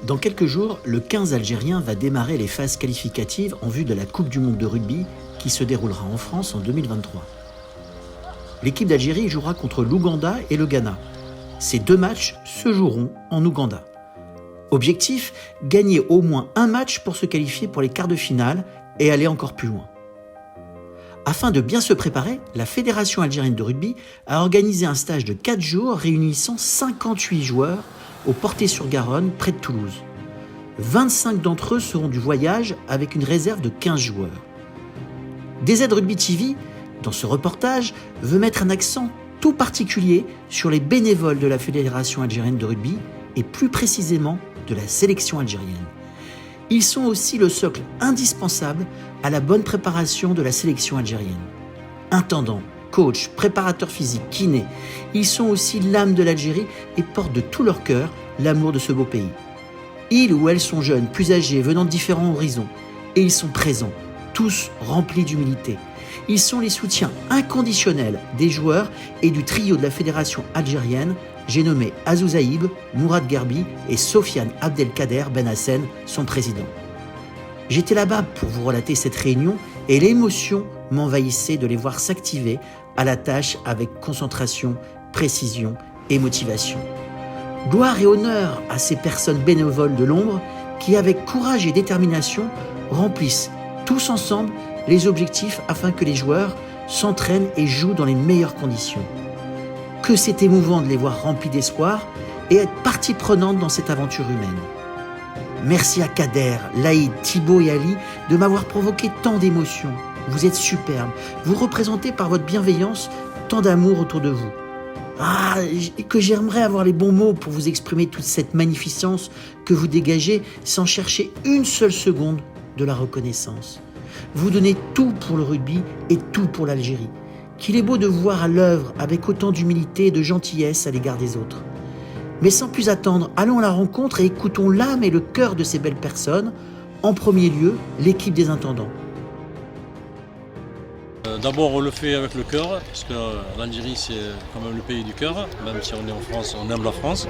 Dans quelques jours, le 15 algérien va démarrer les phases qualificatives en vue de la Coupe du monde de rugby qui se déroulera en France en 2023. L'équipe d'Algérie jouera contre l'Ouganda et le Ghana. Ces deux matchs se joueront en Ouganda. Objectif, gagner au moins un match pour se qualifier pour les quarts de finale et aller encore plus loin. Afin de bien se préparer, la Fédération algérienne de rugby a organisé un stage de 4 jours réunissant 58 joueurs au Portet-sur-Garonne, près de Toulouse. 25 d'entre eux seront du voyage avec une réserve de 15 joueurs. DZ Rugby TV, dans ce reportage, veut mettre un accent tout particulier sur les bénévoles de la Fédération algérienne de rugby et plus précisément de la sélection algérienne. Ils sont aussi le socle indispensable à la bonne préparation de la sélection algérienne. Intendants, coachs, préparateurs physiques, kinés, ils sont aussi l'âme de l'Algérie et portent de tout leur cœur l'amour de ce beau pays. Ils ou elles sont jeunes, plus âgés, venant de différents horizons, et ils sont présents, tous remplis d'humilité. Ils sont les soutiens inconditionnels des joueurs et du trio de la fédération algérienne. J'ai nommé Azouz Aïb, Mourad Gerbi et Sofiane Abdelkader Ben Hassen, son président. J'étais là-bas pour vous relater cette réunion et l'émotion m'envahissait de les voir s'activer à la tâche avec concentration, précision et motivation. Gloire et honneur à ces personnes bénévoles de l'ombre qui, avec courage et détermination, remplissent tous ensemble les objectifs afin que les joueurs s'entraînent et jouent dans les meilleures conditions. Que c'est émouvant de les voir remplis d'espoir et être partie prenante dans cette aventure humaine. Merci à Kader, Laïd, Thibaut et Ali de m'avoir provoqué tant d'émotions. Vous êtes superbes, vous représentez par votre bienveillance tant d'amour autour de vous. Que j'aimerais avoir les bons mots pour vous exprimer toute cette magnificence que vous dégagez sans chercher une seule seconde de la reconnaissance. Vous donnez tout pour le rugby et tout pour l'Algérie. Qu'il est beau de voir à l'œuvre avec autant d'humilité et de gentillesse à l'égard des autres. Mais sans plus attendre, allons à la rencontre et écoutons l'âme et le cœur de ces belles personnes. En premier lieu, l'équipe des intendants. D'abord, on le fait avec le cœur, parce que l'Algérie, c'est quand même le pays du cœur. Même si on est en France, on aime la France.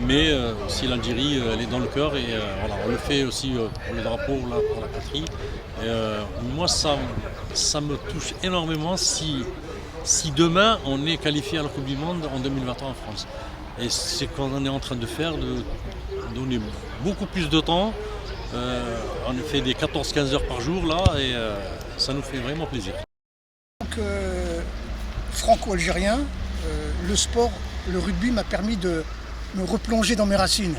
Mais aussi l'Algérie, elle est dans le cœur. Et voilà, on le fait aussi pour le drapeau, pour la patrie. Et, moi, ça me touche énormément si demain, on est qualifié à la Coupe du Monde en 2023 en France. Et c'est ce qu'on est en train de faire, de donner beaucoup plus de temps. On fait des 14-15 heures par jour, là, et ça nous fait vraiment plaisir. Franco-algérien, le sport, le rugby m'a permis de me replonger dans mes racines.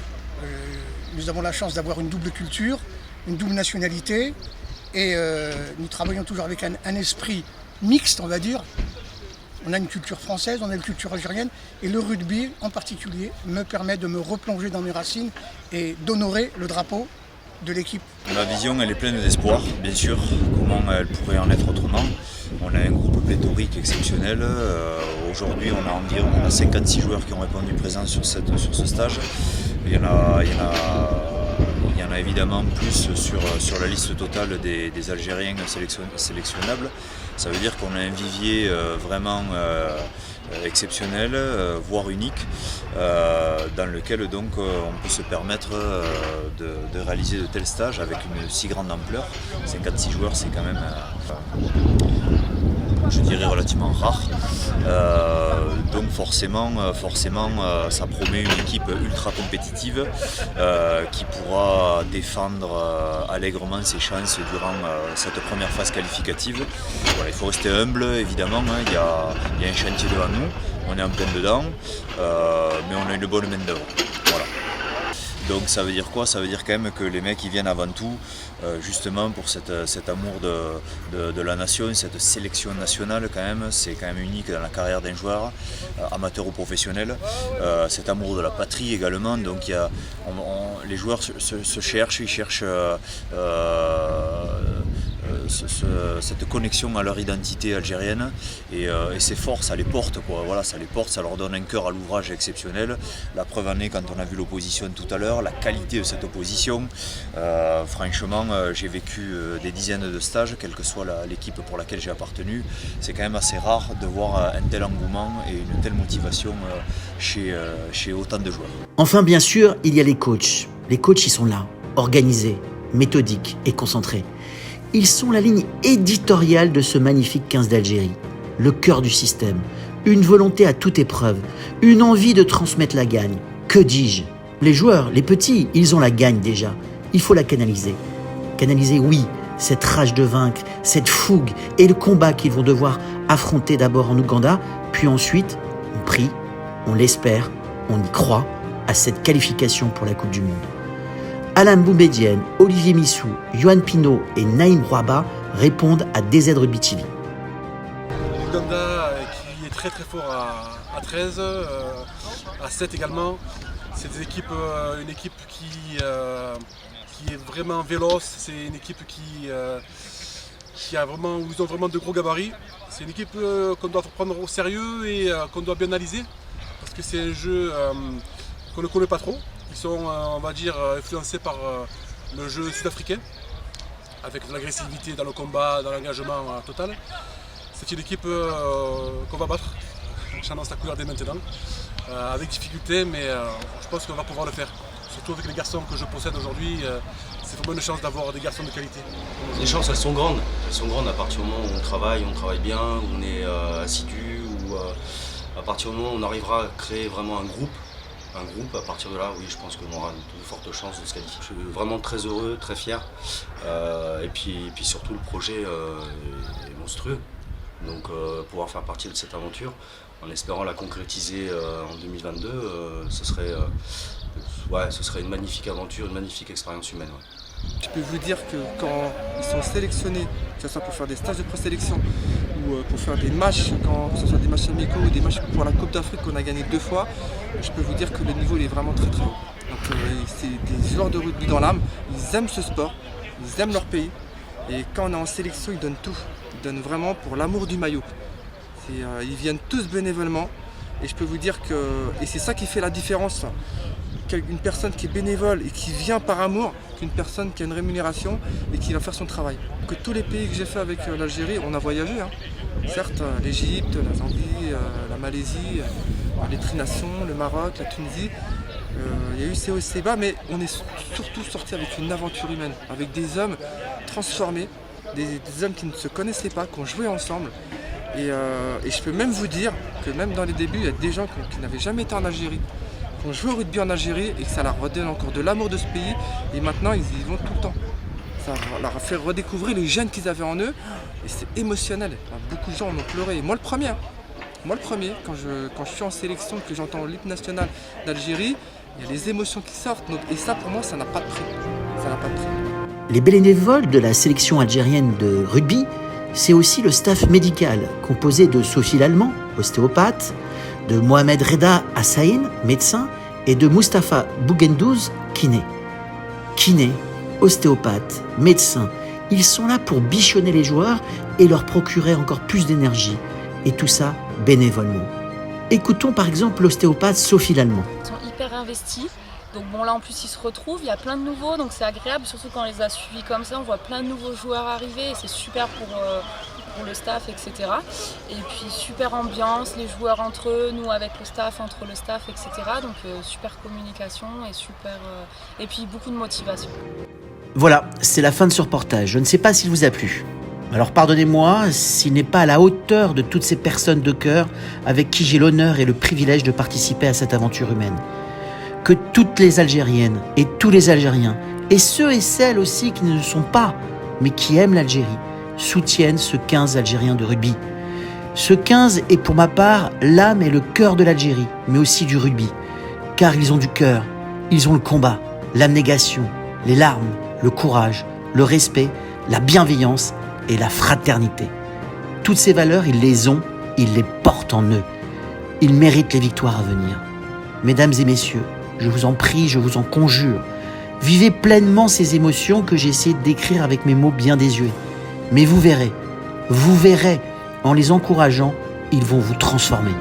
Nous avons la chance d'avoir une double culture, une double nationalité et nous travaillons toujours avec un esprit mixte, on va dire. On a une culture française, on a une culture algérienne et le rugby en particulier me permet de me replonger dans mes racines et d'honorer le drapeau de l'équipe. La vision, elle est pleine d'espoir, bien sûr. Comment elle pourrait en être autrement? On a un groupe pléthorique exceptionnel. Aujourd'hui, on a 56 joueurs qui ont répondu présent sur ce stage. Il y en a évidemment plus sur la liste totale des Algériens sélectionnables. Ça veut dire qu'on a un vivier vraiment exceptionnel, voire unique, dans lequel donc on peut se permettre de réaliser de tels stages avec une si grande ampleur. 56 joueurs, c'est quand même, je dirais, relativement rare. Donc forcément, ça promet une équipe ultra compétitive qui pourra défendre allègrement ses chances durant cette première phase qualificative. Voilà, il faut rester humble, évidemment, hein, il y a un chantier devant nous, on est en plein dedans, mais on a une bonne main d'œuvre. Voilà. Donc ça veut dire quoi? Ça veut dire quand même que les mecs ils viennent avant tout justement pour cet amour de la nation, cette sélection nationale quand même, c'est quand même unique dans la carrière d'un joueur, amateur ou professionnel, cet amour de la patrie également, donc les joueurs se cherchent, ils cherchent cette connexion à leur identité algérienne et ces forces, ça les porte, quoi. Voilà, ça les porte, ça leur donne un cœur à l'ouvrage exceptionnel. La preuve en est quand on a vu l'opposition tout à l'heure, la qualité de cette opposition. Franchement, j'ai vécu des dizaines de stages, quelle que soit l'équipe pour laquelle j'ai appartenu. C'est quand même assez rare de voir un tel engouement et une telle motivation chez autant de joueurs. Enfin, bien sûr, il y a les coachs. Les coachs, ils sont là, organisés, méthodiques et concentrés. Ils sont la ligne éditoriale de ce magnifique 15 d'Algérie. Le cœur du système, une volonté à toute épreuve, une envie de transmettre la gagne. Que dis-je ? Les joueurs, les petits, ils ont la gagne déjà. Il faut la canaliser. Canaliser, oui, cette rage de vaincre, cette fougue et le combat qu'ils vont devoir affronter d'abord en Ouganda, puis ensuite, on prie, on l'espère, on y croit à cette qualification pour la Coupe du Monde. Alain Boumedienne, Olivier Missou, Yohan Pinault et Naïm Rouaba répondent à DZ Rugby TV. L'Ouganda qui est très très fort à 13, à 7 également. C'est une équipe qui est vraiment véloce, c'est une équipe qui où ils ont vraiment de gros gabarits. C'est une équipe qu'on doit prendre au sérieux et qu'on doit bien analyser parce que c'est un jeu qu'on ne connaît pas trop. Ils sont, on va dire, influencés par le jeu sud-africain avec de l'agressivité dans le combat, dans l'engagement total. C'est une équipe qu'on va battre, j'annonce la couleur dès maintenant, avec difficulté, mais je pense qu'on va pouvoir le faire. Surtout avec les garçons que je possède aujourd'hui, c'est vraiment une chance d'avoir des garçons de qualité. Les chances, elles sont grandes. Elles sont grandes à partir du moment où on travaille bien, où on est assidu, ou à partir du moment où on arrivera à créer vraiment un groupe, à partir de là, oui, je pense qu'on aura de fortes chances de se qualifier. Je suis vraiment très heureux, très fier. Et puis surtout, le projet est monstrueux. Donc pouvoir faire partie de cette aventure, en espérant la concrétiser en 2022, ce serait une magnifique aventure, une magnifique expérience humaine. Ouais. Je peux vous dire que quand ils sont sélectionnés, que ce soit pour faire des stages de présélection ou pour faire des matchs, que ce soit des matchs amicaux ou des matchs pour la Coupe d'Afrique qu'on a gagné 2 fois, je peux vous dire que le niveau il est vraiment très très haut. Donc c'est des joueurs de rugby dans l'âme, ils aiment ce sport, ils aiment leur pays et quand on est en sélection ils donnent tout, ils donnent vraiment pour l'amour du maillot. Ils viennent tous bénévolement et je peux vous dire que c'est ça qui fait la différence. Une personne qui est bénévole et qui vient par amour qu'une personne qui a une rémunération et qui va faire son travail. Que tous les pays que j'ai fait avec l'Algérie, on a voyagé. Hein. Certes, l'Égypte, la Zambie, la Malaisie, les Trinations, le Maroc, la Tunisie. Il y a eu ces hauts et ces bas, mais on est surtout sorti avec une aventure humaine, avec des hommes transformés, des hommes qui ne se connaissaient pas, qui ont joué ensemble. Et je peux même vous dire que même dans les débuts, il y a des gens qui n'avaient jamais été en Algérie, qui ont joué au rugby en Algérie et que ça leur redonne encore de l'amour de ce pays. Et maintenant, ils y vont tout le temps. Ça leur a fait redécouvrir les gènes qu'ils avaient en eux. Et c'est émotionnel. Beaucoup de gens en ont pleuré. Et moi le premier. Quand je suis en sélection, que j'entends l'hymne national d'Algérie, il y a les émotions qui sortent. Donc, et ça, pour moi, ça n'a pas de prix. Ça n'a pas de prix. Les bénévoles de la sélection algérienne de rugby, c'est aussi le staff médical, composé de Sophie Lallemand, ostéopathe, de Mohamed Reda Hassain, médecin, et de Mustapha Bougendouz, kiné. Kiné, ostéopathe, médecin, ils sont là pour bichonner les joueurs et leur procurer encore plus d'énergie. Et tout ça bénévolement. Écoutons par exemple l'ostéopathe Sophie Lallemand. Ils sont hyper investis. Donc bon, là en plus ils se retrouvent, il y a plein de nouveaux, donc c'est agréable, surtout quand on les a suivis comme ça, on voit plein de nouveaux joueurs arriver et c'est super pour le staff, etc. Et puis super ambiance, les joueurs entre eux, nous avec le staff, entre le staff, etc. Donc super communication et puis beaucoup de motivation. Voilà, c'est la fin de ce reportage. Je ne sais pas s'il vous a plu. Alors pardonnez-moi s'il n'est pas à la hauteur de toutes ces personnes de cœur avec qui j'ai l'honneur et le privilège de participer à cette aventure humaine. Que toutes les Algériennes et tous les Algériens, et ceux et celles aussi qui ne le sont pas, mais qui aiment l'Algérie, soutiennent ce 15 algérien de rugby. Ce 15 est pour ma part l'âme et le cœur de l'Algérie, mais aussi du rugby. Car ils ont du cœur, ils ont le combat, l'abnégation, les larmes, le courage, le respect, la bienveillance et la fraternité. Toutes ces valeurs, ils les ont, ils les portent en eux. Ils méritent les victoires à venir. Mesdames et messieurs, je vous en prie, je vous en conjure, vivez pleinement ces émotions que j'essaie de décrire avec mes mots bien désuets. Mais vous verrez, en les encourageant, ils vont vous transformer.